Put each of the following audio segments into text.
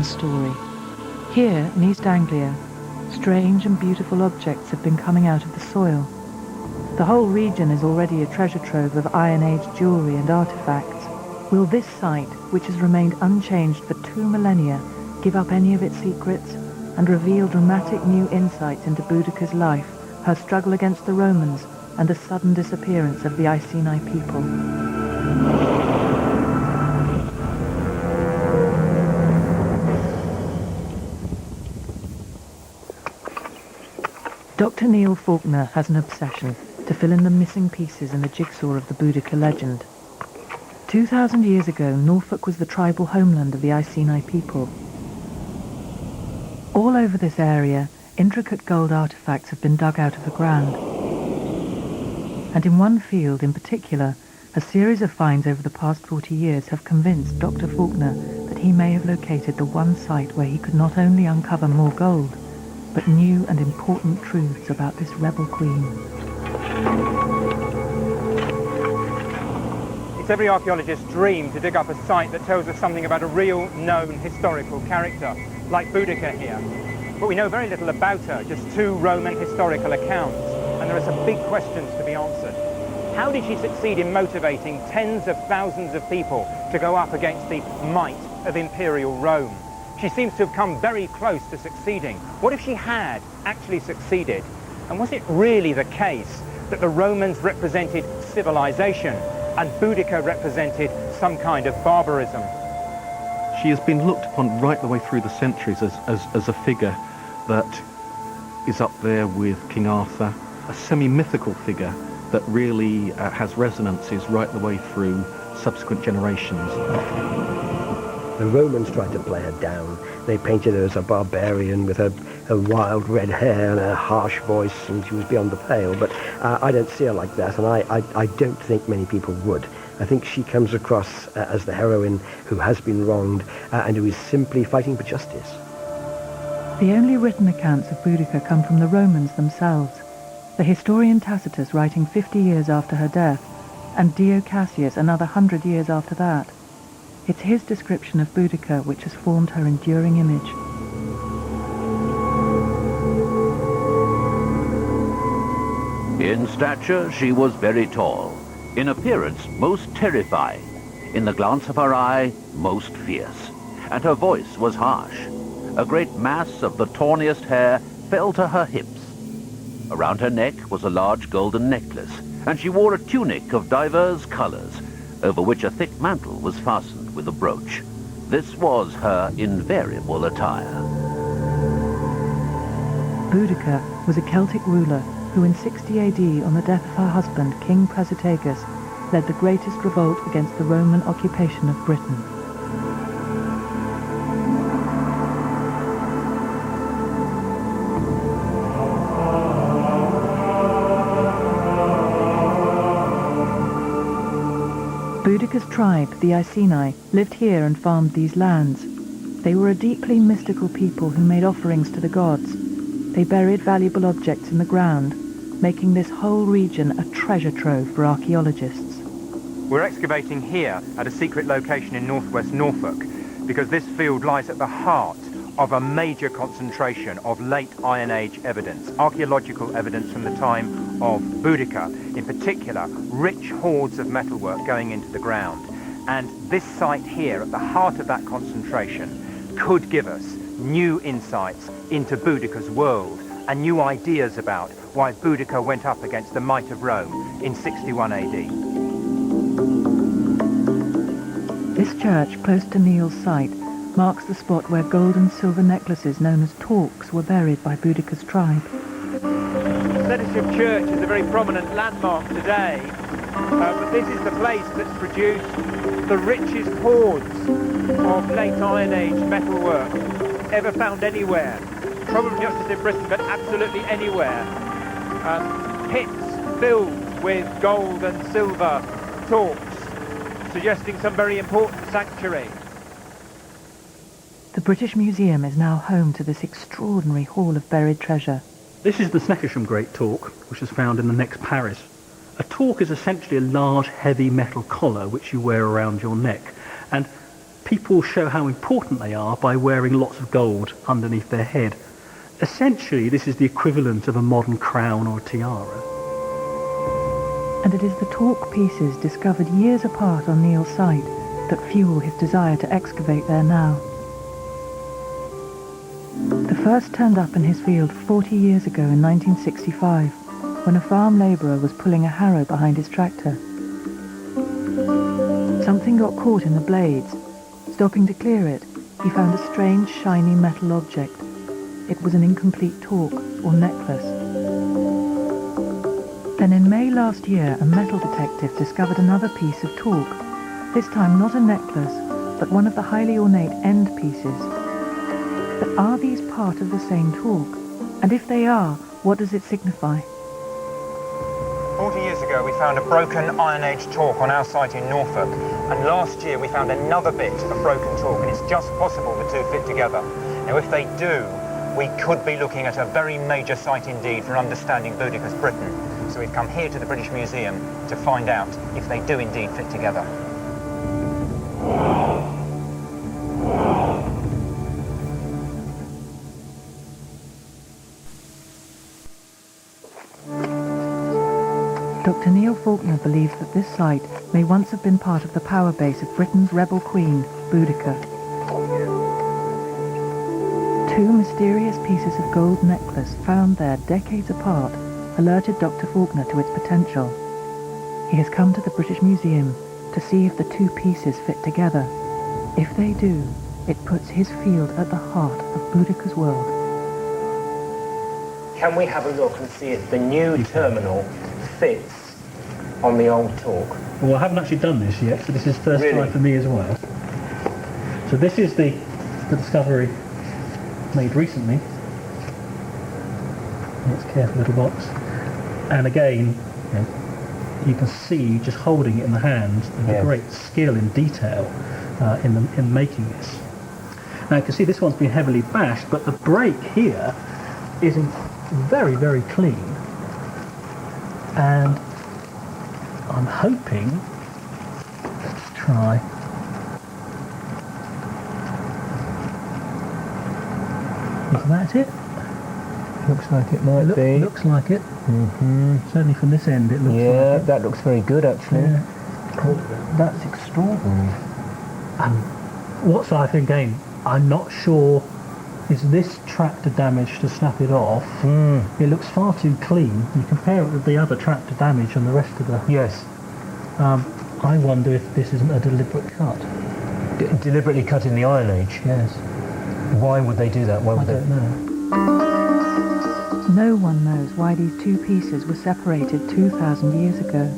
story. Here, in East Anglia, strange and beautiful objects have been coming out of the soil. The whole region is already a treasure trove of Iron Age jewellery and artefacts. Will this site, which has remained unchanged for 2 millennia, give up any of its secrets and reveal dramatic new insights into Boudica's life, her struggle against the Romans, and the sudden disappearance of the Iceni people? Dr. Neil Faulkner has an obsession to fill in the missing pieces in the jigsaw of the Boudica legend. 2,000 years ago, Norfolk was the tribal homeland of the Iceni people. All over this area, intricate gold artifacts have been dug out of the ground. And in one field in particular, a series of finds over the past 40 years have convinced Dr. Faulkner that he may have located the one site where he could not only uncover more gold, but new and important truths about this rebel queen. It's every archaeologist's dream to dig up a site that tells us something about a real, known historical character, like Boudica here. But we know very little about her, just 2 Roman historical accounts, and there are some big questions to be answered. How did she succeed in motivating tens of thousands of people to go up against the might of imperial Rome? She seems to have come very close to succeeding. What if she had actually succeeded? And was it really the case that the Romans represented civilization and Boudica represented some kind of barbarism? She has been looked upon right the way through the centuries as a figure that is up there with King Arthur, a semi-mythical figure that really has resonances right the way through subsequent generations. The Romans tried to play her down. They painted her as a barbarian with her wild red hair and a harsh voice, and she was beyond the pale. But I don't see her like that, and I don't think many people would. I think she comes across as the heroine who has been wronged and who is simply fighting for justice. The only written accounts of Boudica come from the Romans themselves. The historian Tacitus writing 50 years after her death, and Dio Cassius another 100 years after that. It's his description of Boudica which has formed her enduring image. In stature she was very tall, in appearance most terrifying, in the glance of her eye most fierce, and her voice was harsh. A great mass of the tawniest hair fell to her hips. Around her neck was a large golden necklace, and she wore a tunic of divers colors, over which a thick mantle was fastened with a brooch. This was her invariable attire. Boudica was a Celtic ruler who in 60 AD, on the death of her husband, King Prasutagus, led the greatest revolt against the Roman occupation of Britain. Boudica's tribe, the Iceni, lived here and farmed these lands. They were a deeply mystical people who made offerings to the gods. They buried valuable objects in the ground, making this whole region a treasure trove for archaeologists. We're excavating here at a secret location in northwest Norfolk because this field lies at the heart of a major concentration of late Iron Age evidence, archaeological evidence from the time of Boudica, in particular rich hoards of metalwork going into the ground. And this site here at the heart of that concentration could give us new insights into Boudica's world and new ideas about why Boudica went up against the might of Rome in 61 AD. This church, close to Neil's site, marks the spot where gold and silver necklaces known as torques were buried by Boudica's tribe. Senisham Church is a very prominent landmark today, but this is the place that's produced the richest hoards of late Iron Age metalwork ever found anywhere. Probably not just in Britain, but absolutely anywhere. Pits filled with gold and silver torques, suggesting some very important sanctuary. The British Museum is now home to this extraordinary haul of buried treasure. This is the Snekisham Great Torque, which is found in the next parish. A torque is essentially a large, heavy metal collar which you wear around your neck, and people show how important they are by wearing lots of gold underneath their head. Essentially, this is the equivalent of a modern crown or tiara. And it is the talk pieces discovered years apart on Neil's site that fuel his desire to excavate there now. The first turned up in his field 40 years ago in 1965, when a farm labourer was pulling a harrow behind his tractor. Something got caught in the blades. Stopping to clear it, he found a strange, shiny metal object. It was an incomplete torque, or necklace. Then in May last year, a metal detective discovered another piece of torque. This time not a necklace, but one of the highly ornate end pieces. But are these part of the same torque? And if they are, what does it signify? 40 years ago we found a broken Iron Age torque on our site in Norfolk, and last year we found another bit of broken torque, and it's just possible the two fit together. Now if they do, we could be looking at a very major site indeed for understanding Boudica's Britain. So we've come here to the British Museum to find out if they do indeed fit together. Dr. Neil Faulkner believes that this site may once have been part of the power base of Britain's rebel queen, Boudica. Two mysterious pieces of gold necklace found there decades apart alerted Dr. Faulkner to its potential. He has come to the British Museum to see if the two pieces fit together. If they do, it puts his field at the heart of Boudica's world. Can we have a look and see if the new terminal fits on the old torque? Well, I haven't actually done this yet, so this is first Really? time for me as well. So this is the discovery made recently. It's a careful little box. And again, you can see just holding it in the hand the great skill and detail in making this. Now you can see this one's been heavily bashed, but the break here is very, very clean. And I'm hoping, let's try. Is that it? Looks like it might be. Looks like it. Mm-hmm. Certainly from this end it looks like it. That looks very good actually. Yeah. That's extraordinary. And what's I think again, I'm not sure, is this tractor damage to snap it off? It looks far too clean. You compare it with the other tractor damage and the rest of the... Yes. I wonder if this isn't a deliberate cut. Deliberately cut in the Iron Age? Yes. Why would they do that? Why would I don't know. No one knows why these two pieces were separated 2,000 years ago.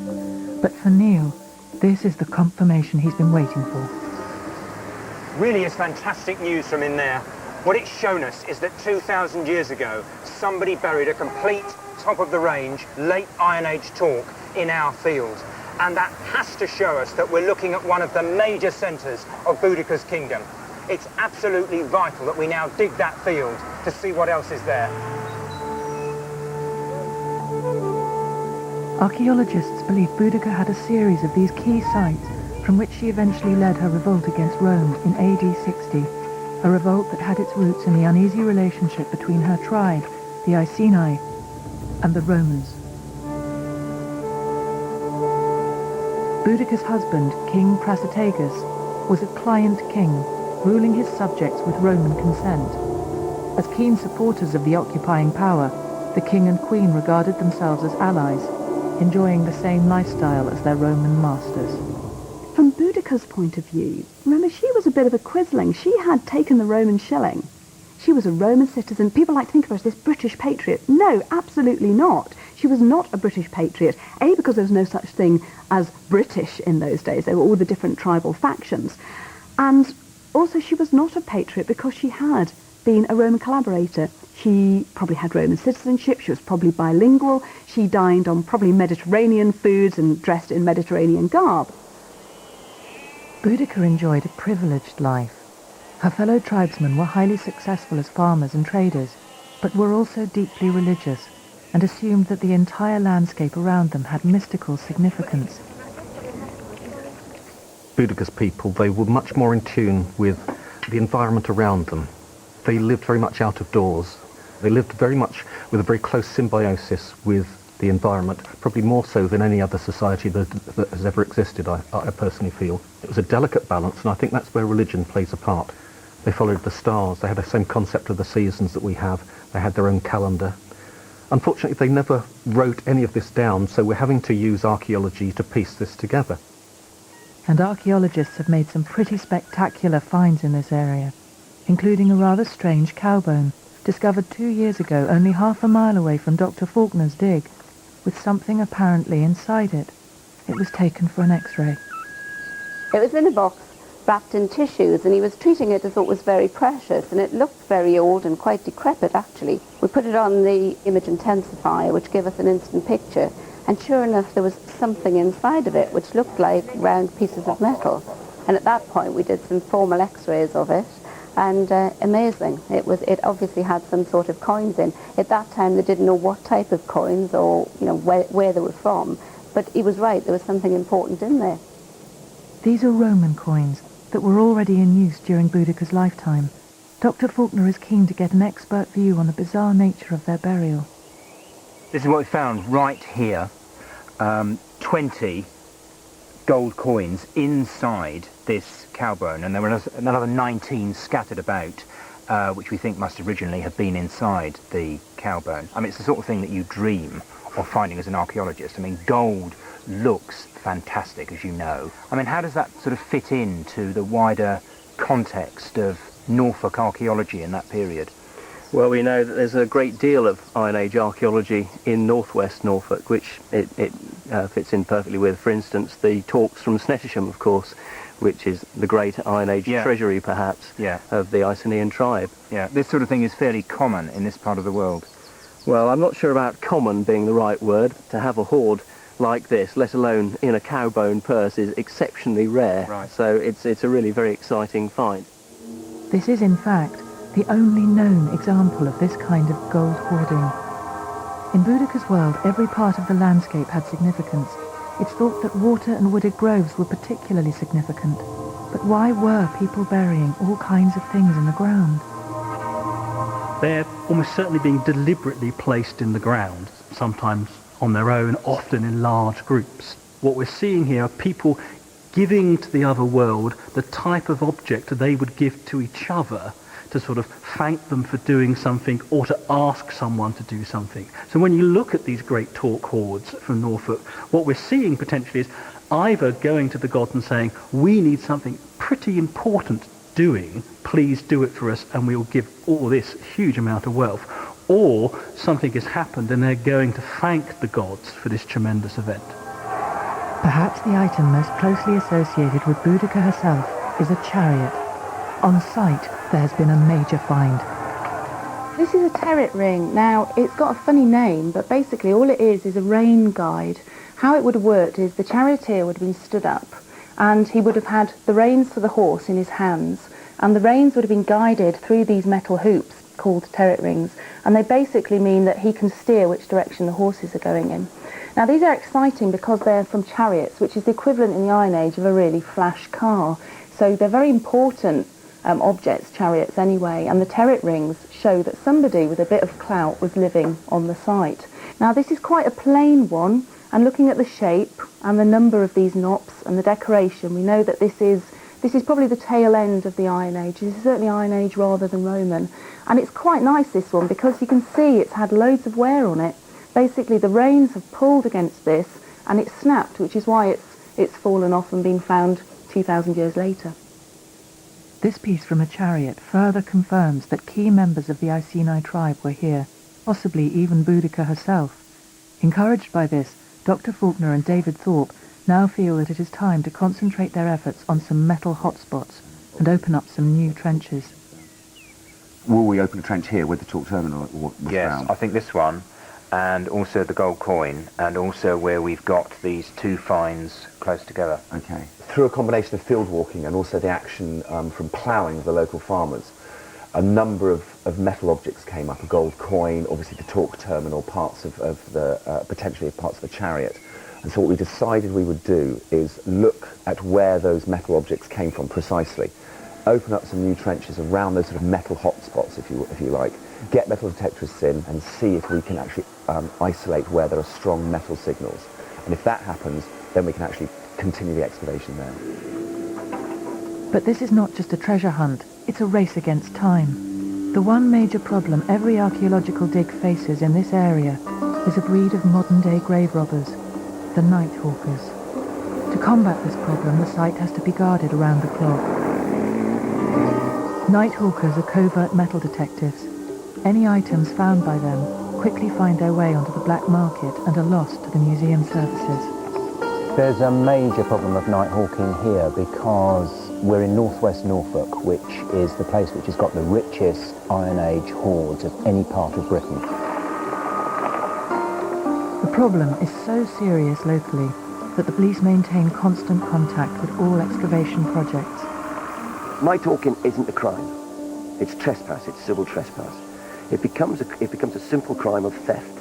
But for Neil, this is the confirmation he's been waiting for. Really is fantastic news from in there. What it's shown us is that 2,000 years ago, somebody buried a complete top-of-the-range, late Iron Age torque in our field. And that has to show us that we're looking at one of the major centres of Boudica's kingdom. It's absolutely vital that we now dig that field to see what else is there. Archaeologists believe Boudica had a series of these key sites from which she eventually led her revolt against Rome in AD 60, a revolt that had its roots in the uneasy relationship between her tribe, the Iceni, and the Romans. Boudica's husband, King Prasutagus, was a client king, ruling his subjects with Roman consent. As keen supporters of the occupying power, the king and queen regarded themselves as allies, enjoying the same lifestyle as their Roman masters. From Boudica's point of view, remember, she was a bit of a quisling. She had taken the Roman shilling. She was a Roman citizen. People like to think of her as this British patriot. No, absolutely not. She was not a British patriot, A, because there was no such thing as British in those days. There were all the different tribal factions. And also she was not a patriot because she had been a Roman collaborator. She probably had Roman citizenship, she was probably bilingual, she dined on probably Mediterranean foods and dressed in Mediterranean garb. Boudica enjoyed a privileged life. Her fellow tribesmen were highly successful as farmers and traders, but were also deeply religious and assumed that the entire landscape around them had mystical significance. Boudica's people, they were much more in tune with the environment around them. They lived very much out of doors. They lived very much with a very close symbiosis with the environment, probably more so than any other society that has ever existed, I personally feel. It was a delicate balance, and I think that's where religion plays a part. They followed the stars. They had the same concept of the seasons that we have. They had their own calendar. Unfortunately, they never wrote any of this down, so we're having to use archaeology to piece this together. And archaeologists have made some pretty spectacular finds in this area, including a rather strange cow bone, discovered 2 years ago only half a mile away from Dr. Faulkner's dig, with something apparently inside it. It was taken for an X-ray. It was in a box wrapped in tissues, and he was treating it as though it was very precious, and it looked very old and quite decrepit actually. We put it on the image intensifier, which gave us an instant picture, and sure enough there was something inside of it which looked like round pieces of metal. And at that point we did some formal X-rays of it, and amazing. It obviously had some sort of coins in. At that time they didn't know what type of coins or where they were from, but he was right, there was something important in there. These are Roman coins that were already in use during Boudica's lifetime. Dr. Faulkner is keen to get an expert view on the bizarre nature of their burial. This is what we found right here. 20 gold coins inside this cow bone, and there were another 19 scattered about, which we think must originally have been inside the cow bone. I mean, it's the sort of thing that you dream of finding as an archaeologist. I mean, gold looks fantastic, as you know. I mean, how does that sort of fit into the wider context of Norfolk archaeology in that period? Well, we know that there's a great deal of Iron Age archaeology in northwest Norfolk, which it fits in perfectly with. For instance, the talks from Snettisham, of course, which is the great Iron Age treasury, perhaps, of the Icenian tribe. Yeah, this sort of thing is fairly common in this part of the world. Well, I'm not sure about common being the right word. To have a hoard like this, let alone in a cow bone purse, is exceptionally rare. Right. So it's a really very exciting find. This is, in fact, the only known example of this kind of gold hoarding. In Boudica's world, every part of the landscape had significance. It's thought that water and wooded groves were particularly significant. But why were people burying all kinds of things in the ground? They're almost certainly being deliberately placed in the ground, sometimes on their own, often in large groups. What we're seeing here are people giving to the other world the type of object they would give to each other to sort of thank them for doing something or to ask someone to do something. So when you look at these great talk hoards from Norfolk, what we're seeing potentially is either going to the god and saying, we need something pretty important doing, please do it for us and we'll give all this huge amount of wealth, or something has happened and they're going to thank the gods for this tremendous event. Perhaps the item most closely associated with Boudica herself is a chariot. On site, there has been a major find. This is a terret ring. Now, it's got a funny name, but basically all it is a rain guide. How it would have worked is the charioteer would have been stood up, and he would have had the reins for the horse in his hands, and the reins would have been guided through these metal hoops called terret rings, and they basically mean that he can steer which direction the horses are going in. Now, these are exciting because they're from chariots, which is the equivalent in the Iron Age of a really flash car. So they're very important objects, chariots anyway, and the terret rings show that somebody with a bit of clout was living on the site. Now, this is quite a plain one, and looking at the shape and the number of these knops and the decoration, we know that this is probably the tail end of the Iron Age. This is certainly Iron Age rather than Roman. And it's quite nice, this one, because you can see it's had loads of wear on it. Basically, the rains have pulled against this, and it's snapped, which is why it's fallen off and been found 2,000 years later. This piece from a chariot further confirms that key members of the Iceni tribe were here, possibly even Boudica herself. Encouraged by this, Dr. Faulkner and David Thorpe now feel that it is time to concentrate their efforts on some metal hotspots and open up some new trenches. Will we open a trench here with the talk terminal was found? I think this one, and also the gold coin, and also where we've got these two finds close together. Okay. Through a combination of field walking and also the action from ploughing of the local farmers, a number of metal objects came up, a gold coin, obviously the talk terminal, parts of the, potentially parts of a chariot. And so what we decided we would do is look at where those metal objects came from precisely, open up some new trenches around those sort of metal hotspots, if you like, get metal detectorists in and see if we can actually isolate where there are strong metal signals. And if that happens, then we can actually continue the excavation there. But this is not just a treasure hunt, it's a race against time. The one major problem every archaeological dig faces in this area is a breed of modern-day grave robbers, the night hawkers. To combat this problem, the site has to be guarded around the clock. Night hawkers are covert metal detectives. Any items found by them quickly find their way onto the black market and are lost to the museum services. There's a major problem of night hawking here because we're in northwest Norfolk, which is the place which has got the richest Iron Age hoards of any part of Britain. The problem is so serious locally that the police maintain constant contact with all excavation projects. Night hawking isn't a crime. It's trespass, it's civil trespass. It becomes a simple crime of theft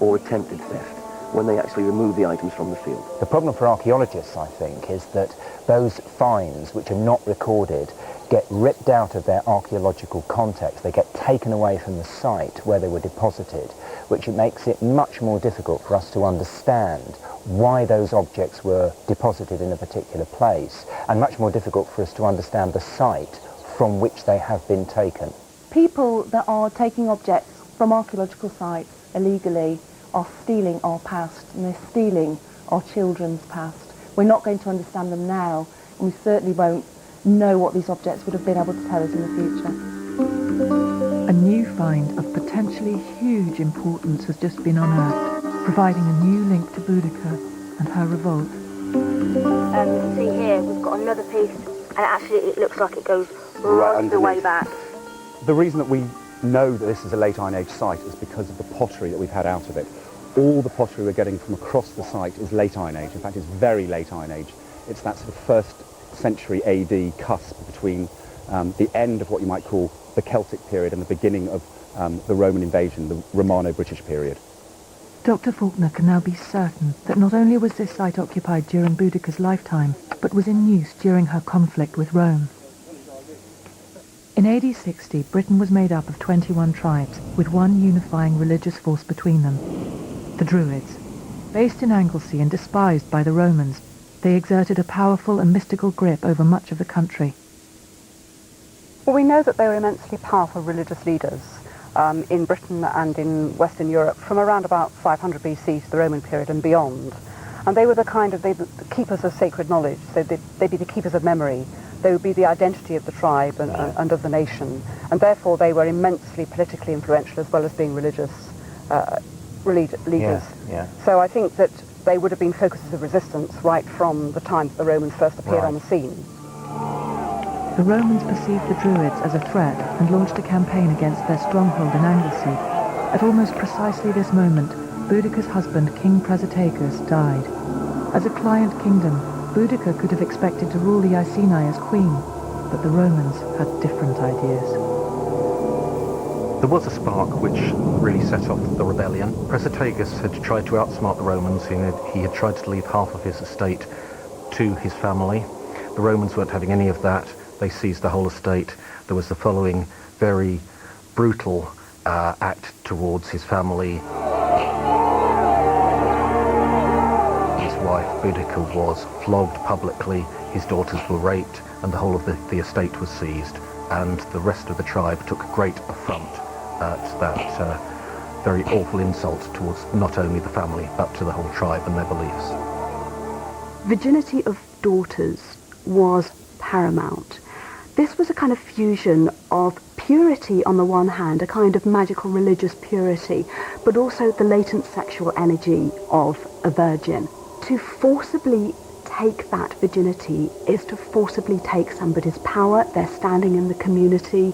or attempted theft when they actually remove the items from the field. The problem for archaeologists, I think, is that those finds which are not recorded get ripped out of their archaeological context. They get taken away from the site where they were deposited, which makes it much more difficult for us to understand why those objects were deposited in a particular place, and much more difficult for us to understand the site from which they have been taken. People that are taking objects from archaeological sites illegally are stealing our past, and they're stealing our children's past. We're not going to understand them now, and we certainly won't know what these objects would have been able to tell us in the future. A new find of potentially huge importance has just been unearthed, providing a new link to Boudica and her revolt. You can see here we've got another piece, and actually it looks like it goes right the way back. The reason that we know that this is a late Iron Age site is because of the pottery that we've had out of it. All the pottery we're getting from across the site is late Iron Age. In fact, it's very late Iron Age. It's that sort of 1st century AD cusp between the end of what you might call the Celtic period and the beginning of the Roman invasion, the Romano-British period. Dr. Faulkner can now be certain that not only was this site occupied during Boudica's lifetime, but was in use during her conflict with Rome. In AD 60, Britain was made up of 21 tribes, with one unifying religious force between them, the Druids. Based in Anglesey and despised by the Romans, they exerted a powerful and mystical grip over much of the country. Well, we know that they were immensely powerful religious leaders in Britain and in Western Europe from around about 500 BC to the Roman period and beyond. And they were the keepers of sacred knowledge, so they'd be the keepers of memory. They would be the identity of the tribe and of the nation, and therefore they were immensely politically influential as well as being religious leaders. Yeah. So I think that they would have been focuses of resistance right from the time that the Romans first appeared on the scene. The Romans perceived the Druids as a threat and launched a campaign against their stronghold in Anglesey. At almost precisely this moment, Boudica's husband, King Presitagus, died. As a client kingdom, Boudica could have expected to rule the Iceni as queen, but the Romans had different ideas. There was a spark which really set off the rebellion. Presitagus had tried to outsmart the Romans. He had tried to leave half of his estate to his family. The Romans weren't having any of that. They seized the whole estate. There was the following very brutal act towards his family. His wife, Boudica, was flogged publicly. His daughters were raped, and the whole of the estate was seized. And the rest of the tribe took great affront at that very awful insult towards not only the family, but to the whole tribe and their beliefs. Virginity of daughters was paramount. This was a kind of fusion of purity on the one hand, a kind of magical religious purity, but also the latent sexual energy of a virgin. To forcibly take that virginity is to forcibly take somebody's power, their standing in the community,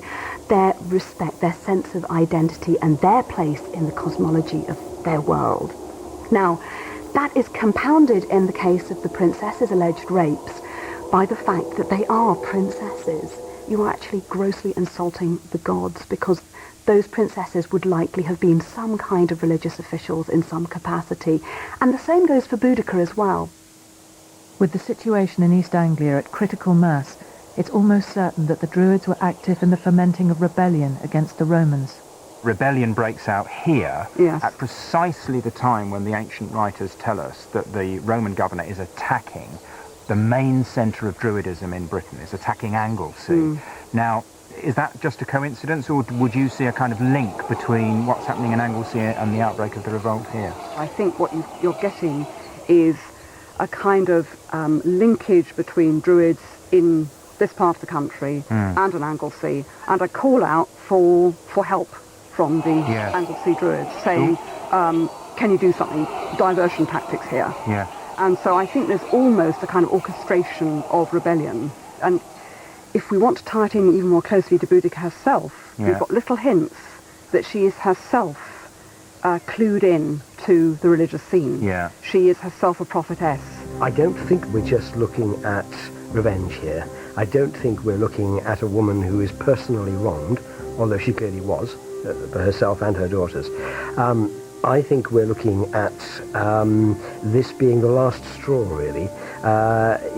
their respect, their sense of identity, and their place in the cosmology of their world. Now, that is compounded in the case of the princesses' alleged rapes by the fact that they are princesses. You are actually grossly insulting the gods because those princesses would likely have been some kind of religious officials in some capacity. And the same goes for Boudica as well. With the situation in East Anglia at critical mass, it's almost certain that the Druids were active in the fomenting of rebellion against the Romans. Rebellion breaks out here Yes. at precisely the time when the ancient writers tell us that the Roman governor is attacking the main centre of Druidism in Britain, is attacking Anglesey. Now, is that just a coincidence, or would you see a kind of link between what's happening in Anglesey and the outbreak of the revolt here? I think what you're getting is a kind of linkage between Druids in this part of the country and in Anglesey, and a call out for help from the Anglesey Druids, saying, can you do something, diversion tactics here? Yeah. And so I think there's almost a kind of orchestration of rebellion. And if we want to tie it in even more closely to Boudica herself, we've got little hints that she is herself clued in to the religious scene. Yeah. She is herself a prophetess. I don't think we're just looking at revenge here. I don't think we're looking at a woman who is personally wronged, although she clearly was, for herself and her daughters. I think we're looking at this being the last straw, really.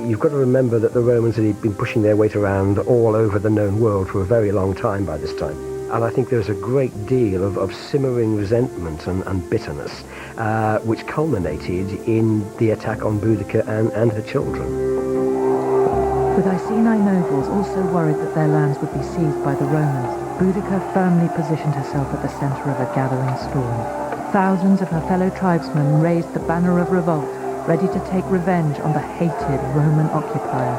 You've got to remember that the Romans had been pushing their weight around all over the known world for a very long time by this time. And I think there's a great deal of simmering resentment and bitterness, which culminated in the attack on Boudica and her children. With Iceni nobles also worried that their lands would be seized by the Romans, Boudica firmly positioned herself at the centre of a gathering storm. Thousands of her fellow tribesmen raised the banner of revolt, ready to take revenge on the hated Roman occupier.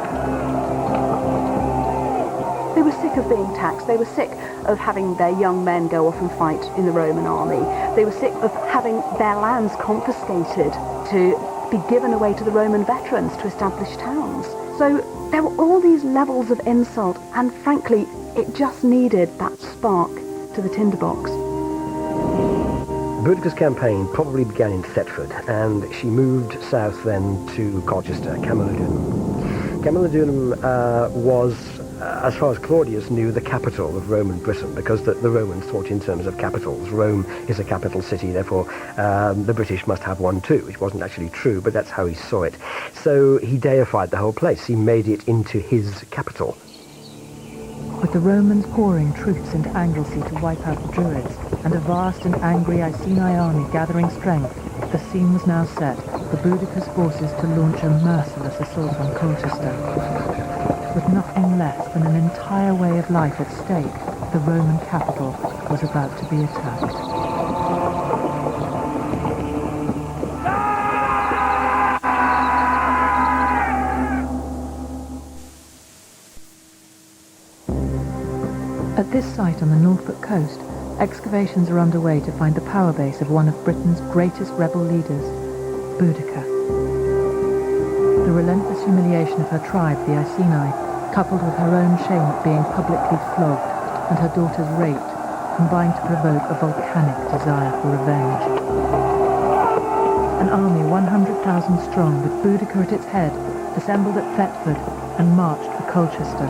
They were sick of being taxed. They were sick of having their young men go off and fight in the Roman army. They were sick of having their lands confiscated to be given away to the Roman veterans to establish towns. So there were all these levels of insult, and frankly, it just needed that spark to the tinderbox. Boudica's campaign probably began in Thetford, and she moved south then to Colchester, Camulodunum. Camulodunum was, as far as Claudius knew, the capital of Roman Britain, because the Romans thought in terms of capitals. Rome is a capital city, therefore the British must have one too, which wasn't actually true, but that's how he saw it. So he deified the whole place. He made it into his capital. With the Romans pouring troops into Anglesey to wipe out the Druids, and a vast and angry Iceni army gathering strength, the scene was now set for Boudica's forces to launch a merciless assault on Colchester. With nothing less than an entire way of life at stake, the Roman capital was about to be attacked. At this site on the Norfolk coast, excavations are underway to find the power base of one of Britain's greatest rebel leaders, Boudica. The relentless humiliation of her tribe, the Iceni, coupled with her own shame at being publicly flogged and her daughters raped, combined to provoke a volcanic desire for revenge. An army 100,000 strong, with Boudica at its head, assembled at Thetford and marched for Colchester.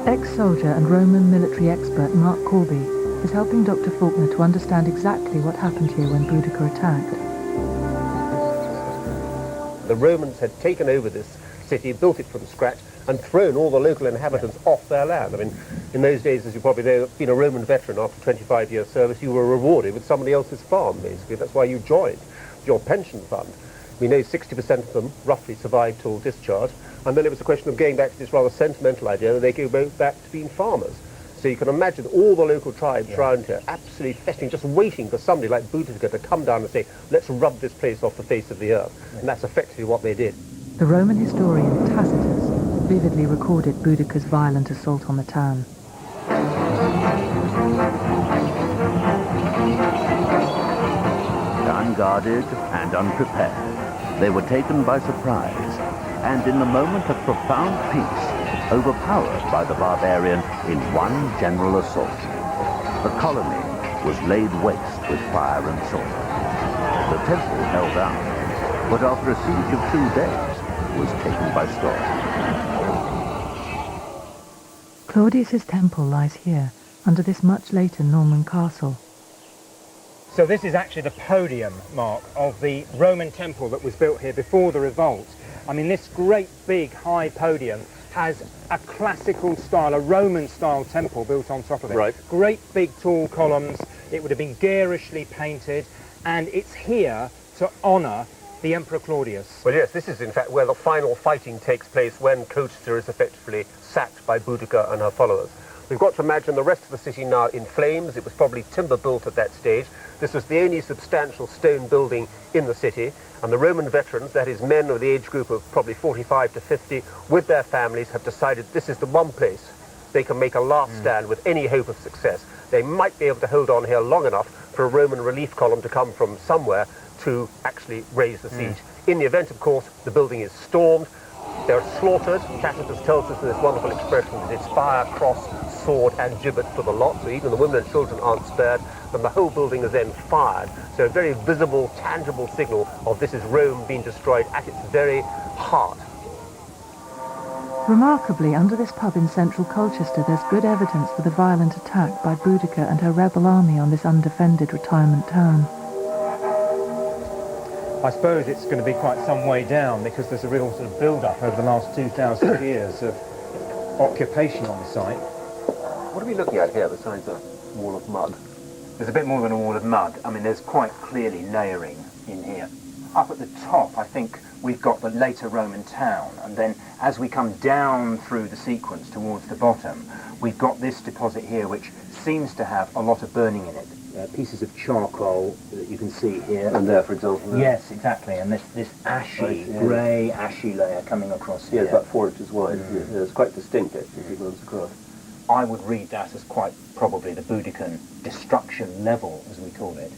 Ex-soldier and Roman military expert Mark Corby is helping Dr. Faulkner to understand exactly what happened here when Boudica attacked. The Romans had taken over this city, built it from scratch, and thrown all the local inhabitants off their land. I mean, in those days, as you probably know, being a Roman veteran after 25 years service, you were rewarded with somebody else's farm, basically. That's why you joined your pension fund. We know 60% of them roughly survived till discharge, and then it was a question of going back to this rather sentimental idea that they go back to being farmers. So you can imagine all the local tribes around here absolutely festering, just waiting for somebody like Boudica to come down and say, let's rub this place off the face of the earth. And that's effectively what they did. The Roman historian Tacitus vividly recorded Boudica's violent assault on the town. Unguarded and unprepared, they were taken by surprise, and in the moment of profound peace, overpowered by the barbarian in one general assault. The colony was laid waste with fire and sword. The temple held out, but after a siege of 2 days, was taken by storm. Claudius's temple lies here, under this much later Norman castle. So this is actually the podium, Mark, of the Roman temple that was built here before the revolt. I mean, this great big high podium has a classical style, a Roman style temple built on top of it. Right. Great big tall columns. It would have been garishly painted, and it's here to honour the Emperor Claudius. Well, yes, this is in fact where the final fighting takes place when Colchester is effectively sacked by Boudica and her followers. We've got to imagine the rest of the city now in flames. It was probably timber built at that stage. This was the only substantial stone building in the city, and the Roman veterans, that is men of the age group of probably 45 to 50, with their families, have decided this is the one place they can make a last stand with any hope of success. They might be able to hold on here long enough for a Roman relief column to come from somewhere to actually raise the siege. In the event, of course, the building is stormed. They're slaughtered. Tacitus tells us in this wonderful expression that it's fire, cross, sword and gibbet for the lot, so even the women and children aren't spared, and the whole building is then fired. So a very visible, tangible signal of this is Rome being destroyed at its very heart. Remarkably, under this pub in central Colchester, there's good evidence for the violent attack by Boudica and her rebel army on this undefended retirement town. I suppose it's going to be quite some way down because there's a real sort of build-up over the last 2,000 years of occupation on the site. What are we looking at here besides a wall of mud? There's a bit more than a wall of mud. I mean, there's quite clearly layering in here. Up at the top, I think we've got the later Roman town, and then as we come down through the sequence towards the bottom, we've got this deposit here which seems to have a lot of burning in it. Pieces of charcoal that you can see here. And there, for example. Yes, exactly, and this ashy, grey, ashy layer coming across here. Yeah, about 4 inches wide. Yeah, it's quite distinct, actually, as it goes across. I would read that as quite probably the Boudican destruction level, as we call it.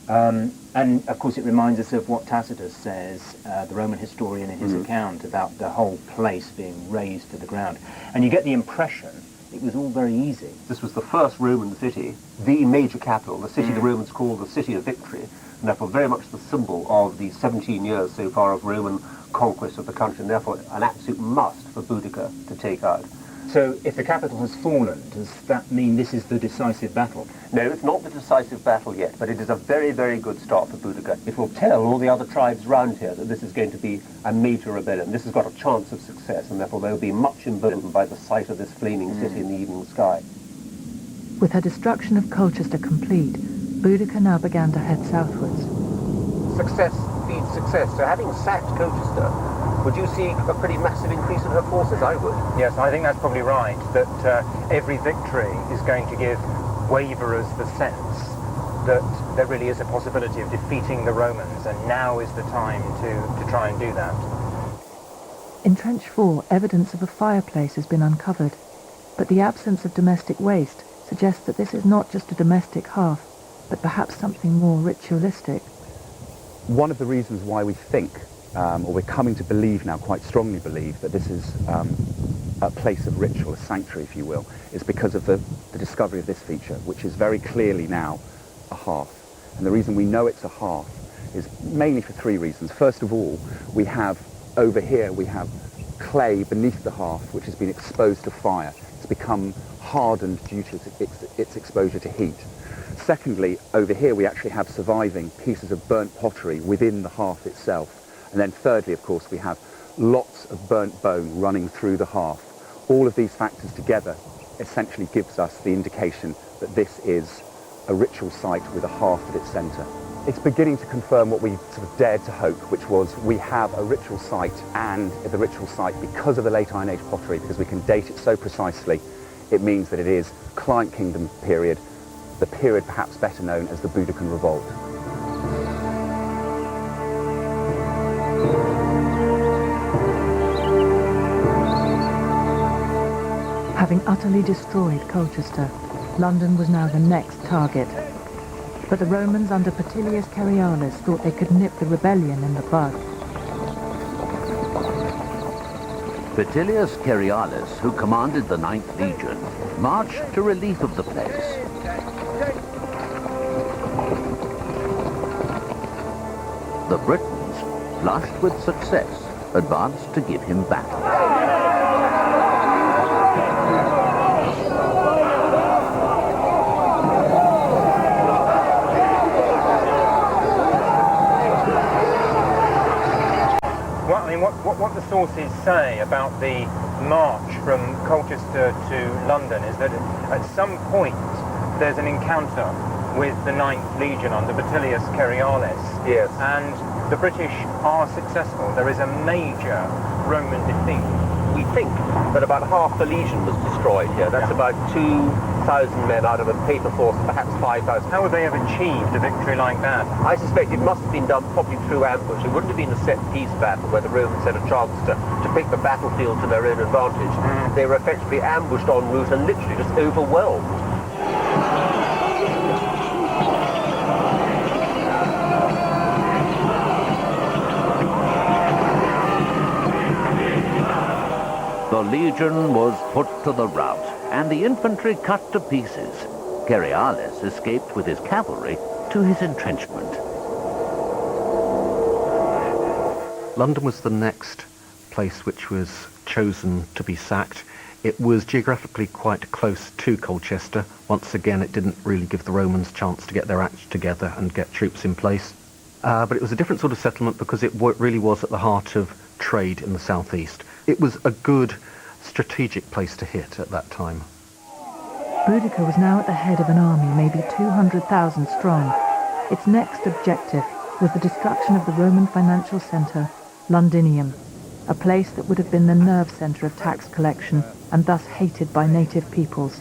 And of course it reminds us of what Tacitus says, the Roman historian in his account, about the whole place being razed to the ground. And you get the impression it was all very easy. This was the first Roman city, the major capital, the city the Romans called the City of Victory, and therefore very much the symbol of the 17 years so far of Roman conquest of the country, and therefore an absolute must for Boudica to take out. So if the capital has fallen, does that mean this is the decisive battle? No, it's not the decisive battle yet, but it is a very, very good start for Boudica. It will tell all the other tribes round here that this is going to be a major rebellion. This has got a chance of success, and therefore they will be much emboldened by the sight of this flaming city in the evening sky. With her destruction of Colchester complete, Boudica now began to head southwards. Success feeds success. So having sacked Colchester, would you see a pretty massive increase in her forces? I would. Yes, I think that's probably right, that every victory is going to give waverers the sense that there really is a possibility of defeating the Romans, and now is the time to try and do that. In Trench 4, evidence of a fireplace has been uncovered, but the absence of domestic waste suggests that this is not just a domestic hearth, but perhaps something more ritualistic. One of the reasons why we think, or we're coming to believe now, quite strongly believe, that this is a place of ritual, a sanctuary, if you will, is because of the discovery of this feature, which is very clearly now a hearth. And the reason we know it's a hearth is mainly for 3 reasons. First of all, we have, over here, we have clay beneath the hearth, which has been exposed to fire. It's become hardened due to its exposure to heat. Secondly, over here we actually have surviving pieces of burnt pottery within the hearth itself. And then thirdly, of course, we have lots of burnt bone running through the hearth. All of these factors together essentially gives us the indication that this is a ritual site with a hearth at its centre. It's beginning to confirm what we sort of dared to hope, which was we have a ritual site, and the ritual site, because of the late Iron Age pottery, because we can date it so precisely, it means that it is Client Kingdom period, the period perhaps better known as the Boudican Revolt. Having utterly destroyed Colchester, London was now the next target. But the Romans under Petilius Cerialis thought they could nip the rebellion in the bud. Petilius Cerialis, who commanded the 9th Legion, marched to relief of the place. The Britons, flushed with success, advanced to give him battle. sources say about the march from Colchester to London is that at some point there's an encounter with the 9th Legion under Batilius Cerealis. Yes. And the British are successful. There is a major Roman defeat. We think that about half the legion was destroyed here. That's about 2,000 men out of a paper force of perhaps 5,000. How would they have achieved a victory like that? I suspect it must have been done probably through ambush. It wouldn't have been a set-piece battle where the Romans had a chance to pick the battlefield to their own advantage. They were effectively ambushed en route and literally just overwhelmed. The legion was put to the rout, and the infantry cut to pieces. Cerealis escaped with his cavalry to his entrenchment. London was the next place which was chosen to be sacked. It was geographically quite close to Colchester. Once again, it didn't really give the Romans a chance to get their act together and get troops in place. But it was a different sort of settlement because it really was at the heart of trade in the southeast. It was a good strategic place to hit at that time. Boudica was now at the head of an army, maybe 200,000 strong. Its next objective was the destruction of the Roman financial centre, Londinium, a place that would have been the nerve centre of tax collection and thus hated by native peoples.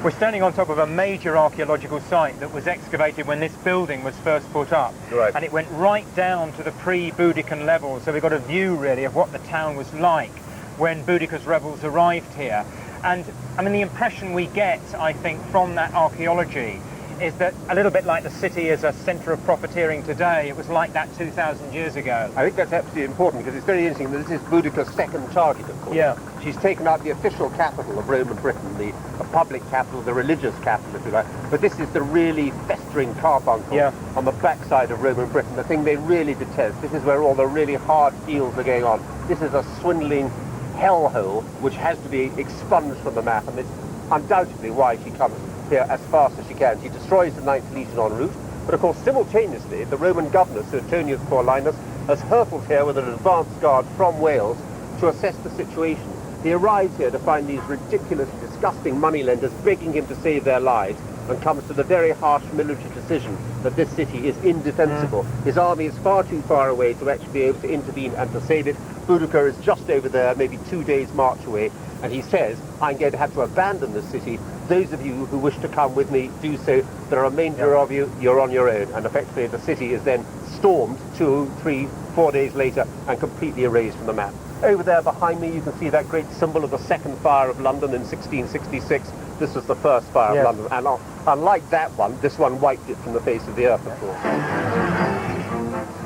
We're standing on top of a major archaeological site that was excavated when this building was first put up. Right. And it went right down to the pre-Boudican level, so we've got a view really of what the town was like when Boudica's rebels arrived here. And I mean, the impression we get, I think, from that archaeology is that a little bit like the city as a centre of profiteering today, it was like that 2,000 years ago. I think that's absolutely important because it's very interesting that this is Boudica's second target, of course. Yeah. She's taken out the official capital of Roman Britain, the public capital, the religious capital, if you like. But this is the really festering carbuncle on the backside of Roman Britain, the thing they really detest. This is where all the really hard deals are going on. This is a swindling hellhole which has to be expunged from the map, and it's undoubtedly why she comes here as fast as she can. She destroys the 9th Legion en route, but of course simultaneously the Roman governor, Suetonius Paulinus, has hurtled here with an advance guard from Wales to assess the situation. He arrives here to find these ridiculous, disgusting moneylenders begging him to save their lives, and comes to the very harsh military decision that this city is indefensible. His army is far too far away to actually be able to intervene and to save it. Boudica is just over there, maybe 2 days' march away, and he says, I'm going to have to abandon the city. Those of you who wish to come with me, do so. The remainder of you, you're on your own. And effectively the city is then stormed 2, 3, 4 days later and completely erased from the map. Over there behind me you can see that great symbol of the second fire of London in 1666. This was the first fire of London, and unlike that one, this one wiped it from the face of the earth, of course.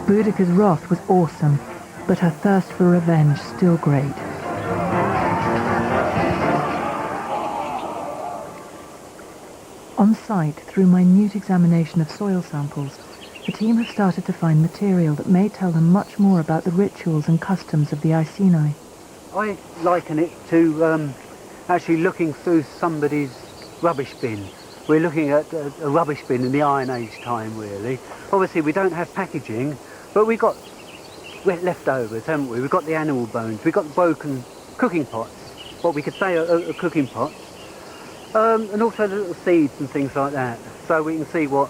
Boudica's wrath was awesome, but her thirst for revenge still great. On site, through minute examination of soil samples, the team have started to find material that may tell them much more about the rituals and customs of the Iceni. I liken it to actually looking through somebody's rubbish bin. We're looking at a rubbish bin in the Iron Age time, really. Obviously, we don't have packaging, but we've got leftovers, haven't we? We've got the animal bones, we've got the broken cooking pots, what we could say are cooking pots, and also the little seeds and things like that, so we can see what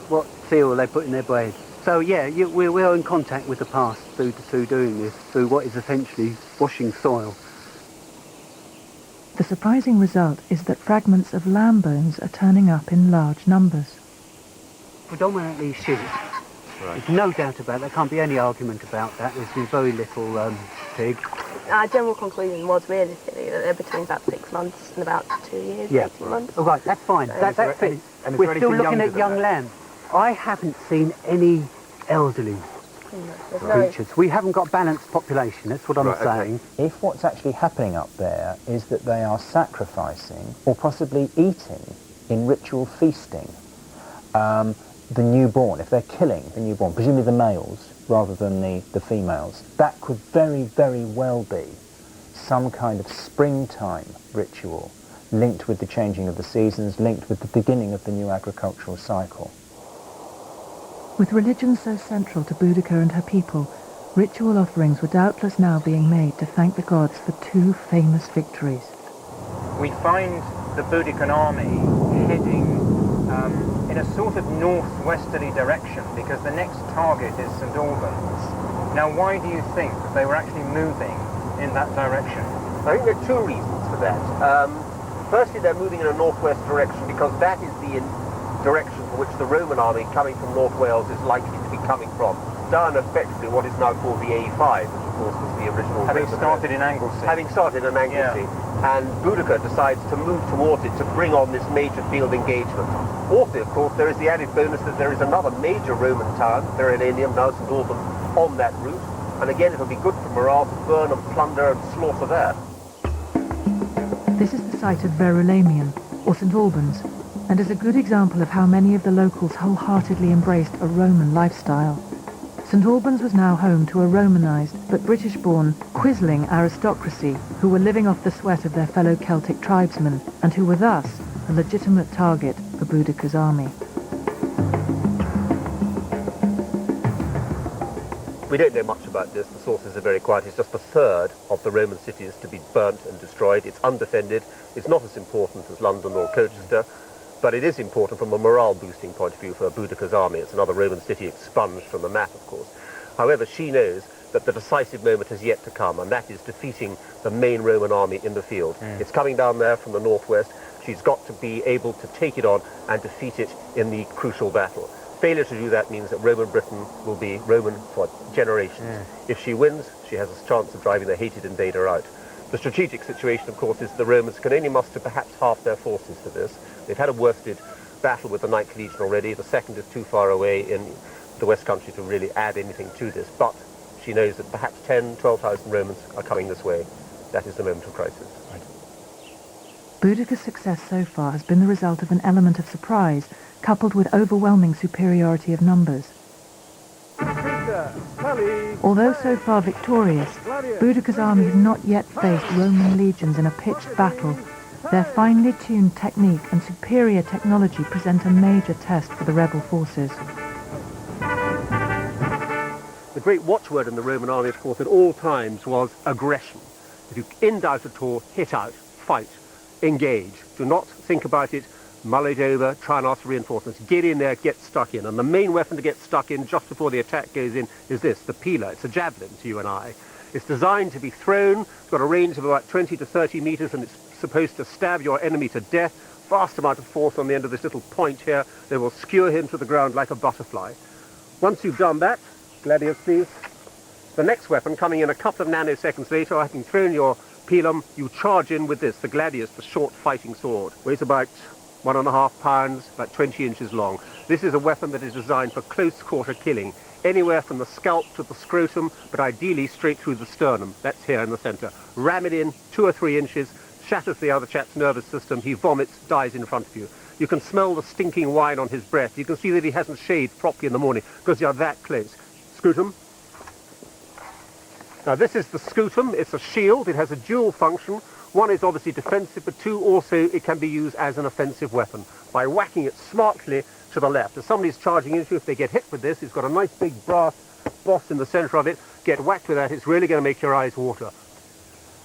cereal they put in their bread. So yeah, we're in contact with the past through doing this, through what is essentially washing soil. The surprising result is that fragments of lamb bones are turning up in large numbers. Predominantly sheep. Right. There's no doubt about that. There can't be any argument about that. There's been very little pig. Our general conclusion was realistically that they're between about 6 months and about 2 years, 18 months. Oh, right, that's fine. That fits. We're still looking at young lamb. I haven't seen any elderly creatures. We haven't got balanced population, that's what I'm saying. If what's actually happening up there is that they are sacrificing or possibly eating in ritual feasting the newborn, if they're killing the newborn, presumably the males rather than the females, that could very, very well be some kind of springtime ritual linked with the changing of the seasons, linked with the beginning of the new agricultural cycle. With religion so central to Boudica and her people, Ritual offerings were doubtless now being made to thank the gods for two famous victories. We find the Boudican army heading in a sort of northwesterly direction because the next target is St Albans. Now, why do you think that they were actually moving in that direction? I think there are two reasons for that. Firstly, they're moving in a northwest direction because that is the direction for which the Roman army coming from North Wales is likely to be coming from. Down effectively what is now called the A5, which of course was the original Having Roman started road. in Anglesey. Having started in Anglesey. Yeah. And Boudica decides to move towards it to bring on this major field engagement. Also, of course, there is the added bonus that there is another major Roman town, Verulamium, now St Albans, on that route. And again, it'll be good for morale to burn and plunder and slaughter there. This is the site of Verulamium, or St Albans, and is a good example of how many of the locals wholeheartedly embraced a Roman lifestyle. St Albans was now home to a Romanised but British-born, quisling aristocracy who were living off the sweat of their fellow Celtic tribesmen and who were thus a legitimate target for Boudica's army. We don't know much about this. The sources are very quiet. It's just a third of the Roman cities to be burnt and destroyed. It's undefended. It's not as important as London or Colchester, but it is important from a morale-boosting point of view for Boudica's army. It's another Roman city expunged from the map, of course. However, she knows that the decisive moment has yet to come, and that is defeating the main Roman army in the field. It's coming down there from the northwest. She's got to be able to take it on and defeat it in the crucial battle. Failure to do that means that Roman Britain will be Roman for generations. If she wins, she has a chance of driving the hated invader out. The strategic situation, of course, is the Romans can only muster perhaps half their forces for this. They've had a worsted battle with the 9th Legion already. The 2nd is too far away in the West Country to really add anything to this. But she knows that perhaps 10, 12,000 Romans are coming this way. That is the moment of crisis. Boudica's success so far has been the result of an element of surprise, coupled with overwhelming superiority of numbers. Although so far victorious, Boudica's army has not yet faced Roman legions in a pitched battle. Their finely tuned technique and superior technology present a major test for the rebel forces. The great watchword in the Roman army, of course, at all times was aggression. If you in doubt at all, hit out, fight, engage. Do not think about it, mull it over, try and ask for reinforcements. Get in there, get stuck in. And the main weapon to get stuck in just before the attack goes in is this, the peeler. It's a javelin to you and I. It's designed to be thrown. It's got a range of about 20 to 30 meters, and it's supposed to stab your enemy to death. Vast amount of force on the end of this little point here. They will skewer him to the ground like a butterfly. Once you've done that, gladius please, the next weapon coming in a couple of nanoseconds later, having thrown your pilum, you charge in with this, the gladius, the short fighting sword. Weighs about 1.5 pounds, about 20 inches long. This is a weapon that is designed for close quarter killing, anywhere from the scalp to the scrotum, but ideally straight through the sternum. That's here in the center. Ram it in 2 or 3 inches, shatters the other chap's nervous system, he vomits, dies in front of you. You can smell the stinking wine on his breath. You can see that he hasn't shaved properly in the morning because you're that close. Scutum. Now this is the scutum. It's a shield. It has a dual function. One is obviously defensive, but two, also it can be used as an offensive weapon by whacking it smartly to the left. If somebody's charging into you, if they get hit with this, it's got a nice big brass boss in the center of it. Get whacked with that, it's really going to make your eyes water.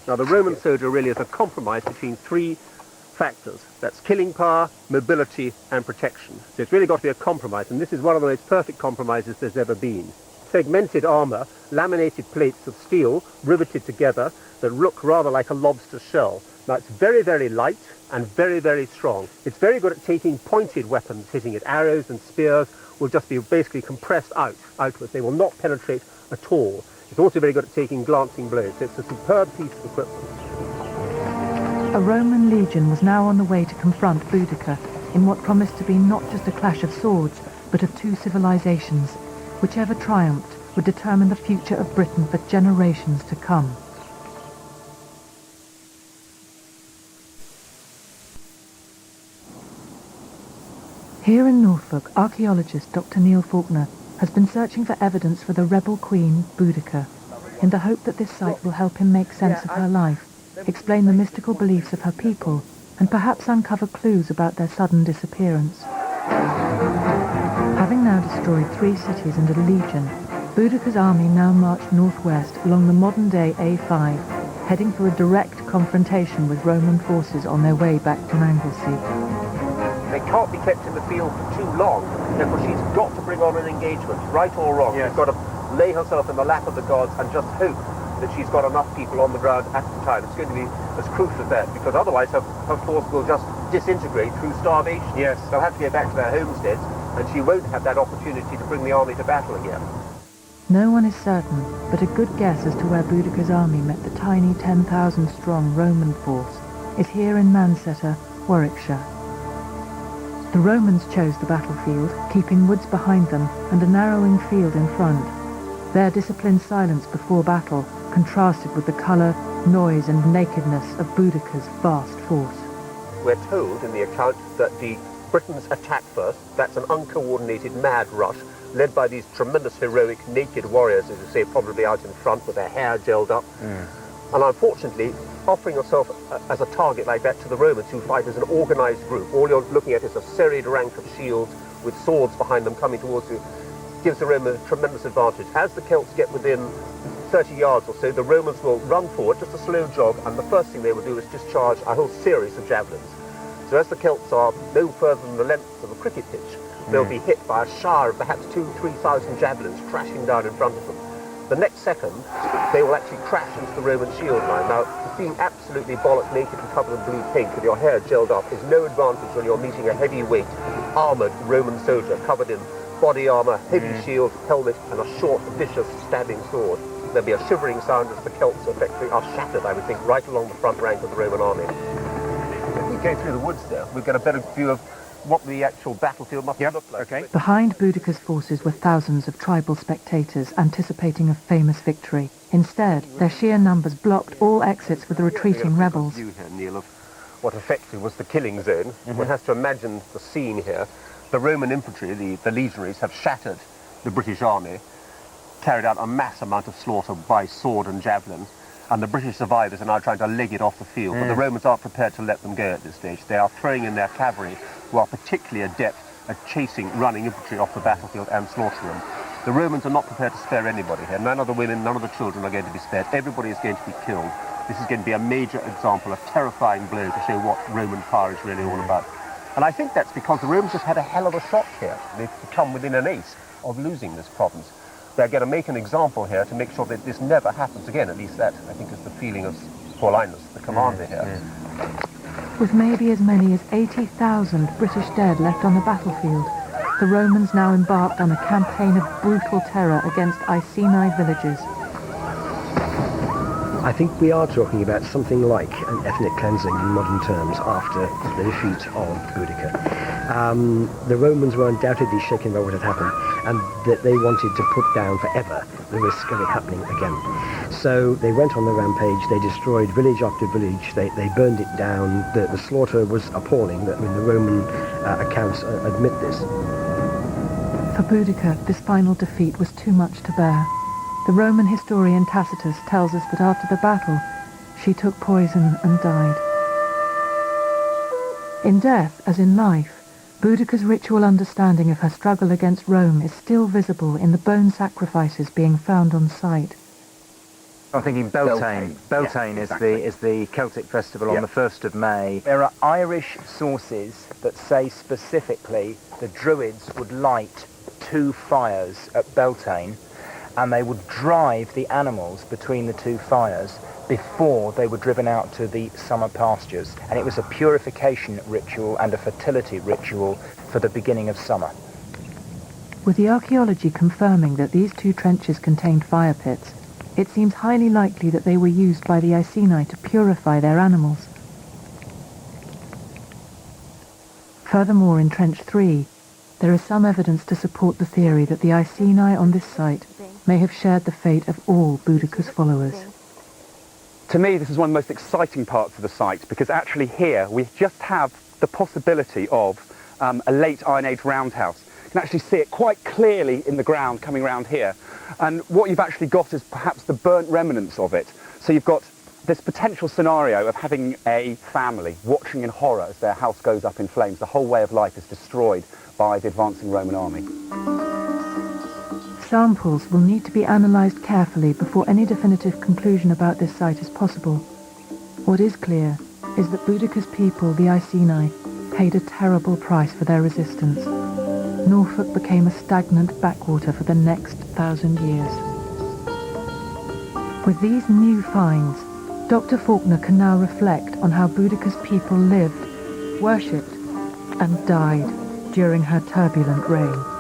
Now the Roman soldier really is a compromise between 3 factors. That's killing power, mobility, and protection. So it's really got to be a compromise, and this is one of the most perfect compromises there's ever been. Segmented armor, laminated plates of steel, riveted together, that look rather like a lobster shell. Now it's very, very light and very, very strong. It's very good at taking pointed weapons, hitting it. Arrows and spears will just be basically compressed outwards. They will not penetrate at all. It's also very good at taking glancing blows. So it's a superb piece of equipment. A Roman legion was now on the way to confront Boudica in what promised to be not just a clash of swords, but of 2 civilizations. Whichever triumphed would determine the future of Britain for generations to come. Here in Norfolk, archaeologist Dr. Neil Faulkner has been searching for evidence for the rebel queen, Boudica, in the hope that this site will help him make sense of her life, explain the mystical beliefs of her people, and perhaps uncover clues about their sudden disappearance. Having now destroyed 3 cities and a legion, Boudica's army now marched northwest along the modern-day A5, heading for a direct confrontation with Roman forces on their way back to Anglesey. They can't be kept in the field for too long, therefore she's got to bring on an engagement, right or wrong. Yes. She's got to lay herself in the lap of the gods and just hope that she's got enough people on the ground at the time. It's going to be as crucial as that, because otherwise her force will just disintegrate through starvation. Yes. They'll have to get back to their homesteads, and she won't have that opportunity to bring the army to battle again. No one is certain, but a good guess as to where Boudica's army met the tiny 10,000-strong Roman force is here in Manchester, Warwickshire. The Romans chose the battlefield, keeping woods behind them and a narrowing field in front. Their disciplined silence before battle contrasted with the colour, noise and nakedness of Boudica's vast force. We're told in the account that the Britons attack first. That's an uncoordinated mad rush led by these tremendous heroic naked warriors, as you say, probably out in front with their hair gelled up. And unfortunately, offering yourself as a target like that to the Romans, who fight as an organised group, all you're looking at is a serried rank of shields with swords behind them coming towards you, gives the Romans a tremendous advantage. As the Celts get within 30 yards or so, the Romans will run forward, just a slow jog, and the first thing they will do is discharge a whole series of javelins. So as the Celts are no further than the length of a cricket pitch, they'll be hit by a shower of perhaps 2,000-3,000 javelins crashing down in front of them. The next second, they will actually crash into the Roman shield line. Now, being absolutely bollock naked and covered in blue paint with your hair gelled up is no advantage when you're meeting a heavyweight, armoured Roman soldier covered in body armour, heavy shield, helmet, and a short, vicious, stabbing sword. There'll be a shivering sound as the Celts effectively are shattered, I would think, right along the front rank of the Roman army. If we go through the woods there, we've got a better view of what the actual battlefield must have looked like. Okay. Behind Boudica's forces were thousands of tribal spectators anticipating a famous victory. Instead, their sheer numbers blocked all exits for the retreating rebels. View here, Neil, of what effectively was the killing zone. One has to imagine the scene here. The Roman infantry, the legionaries, have shattered the British army, carried out a mass amount of slaughter by sword and javelin, and the British survivors are now trying to leg it off the field, but the Romans aren't prepared to let them go at this stage. They are throwing in their cavalry, who are particularly adept at chasing running infantry off the battlefield and slaughtering them. The Romans are not prepared to spare anybody here. None of the women, none of the children are going to be spared. Everybody is going to be killed. This is going to be a major example, a terrifying blow to show what Roman power is really all about. And I think that's because the Romans just had a hell of a shot here. They've come within an ace of losing this province. They're going to make an example here to make sure that this never happens again. At least that, I think, is the feeling of Paulinus, the commander here. With maybe as many as 80,000 British dead left on the battlefield, the Romans now embarked on a campaign of brutal terror against Iceni villages. I think we are talking about something like an ethnic cleansing in modern terms after the defeat of Boudica. The Romans were undoubtedly shaken by what had happened, and that they wanted to put down forever the risk of it happening again. So they went on the rampage, they destroyed village after village, they burned it down. The slaughter was appalling. The Roman accounts admit this. For Boudica, this final defeat was too much to bear. The Roman historian Tacitus tells us that after the battle, she took poison and died. In death, as in life, Boudica's ritual understanding of her struggle against Rome is still visible in the bone sacrifices being found on site. I'm thinking Beltane. Beltane is the Celtic festival on the 1st of May. There are Irish sources that say specifically the Druids would light 2 fires at Beltane, and they would drive the animals between the 2 fires before they were driven out to the summer pastures. And it was a purification ritual and a fertility ritual for the beginning of summer. With the archaeology confirming that these 2 trenches contained fire pits, it seems highly likely that they were used by the Iceni to purify their animals. Furthermore, in Trench 3, there is some evidence to support the theory that the Iceni on this site may have shared the fate of all Boudica's followers. To me, this is one of the most exciting parts of the site, because actually here we just have the possibility of a late Iron Age roundhouse. You can actually see it quite clearly in the ground coming around here. And what you've actually got is perhaps the burnt remnants of it. So you've got this potential scenario of having a family watching in horror as their house goes up in flames. The whole way of life is destroyed by the advancing Roman army. samples will need to be analysed carefully before any definitive conclusion about this site is possible. What is clear is that Boudica's people, the Iceni, paid a terrible price for their resistance. Norfolk became a stagnant backwater for the next 1,000 years. With these new finds, Dr. Faulkner can now reflect on how Boudica's people lived, worshipped, and died during her turbulent reign.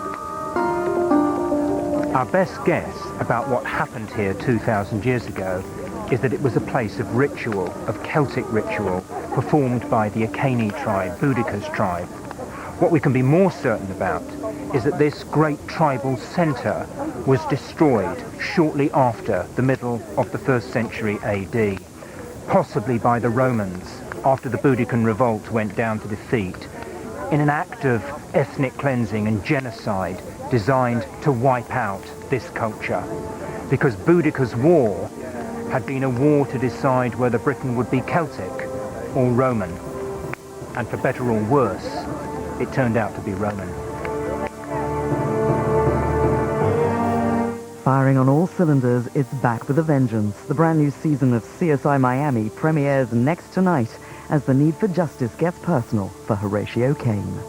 Our best guess about what happened here 2,000 years ago is that it was a place of ritual, of Celtic ritual, performed by the Iceni tribe, Boudica's tribe. What we can be more certain about is that this great tribal centre was destroyed shortly after the middle of the 1st century AD, possibly by the Romans after the Boudican revolt went down to defeat, in an act of ethnic cleansing and genocide designed to wipe out this culture. Because Boudica's war had been a war to decide whether Britain would be Celtic or Roman. And for better or worse, it turned out to be Roman. Firing on all cylinders, it's back with a vengeance. The brand new season of CSI Miami premieres next tonight as the need for justice gets personal for Horatio Kane.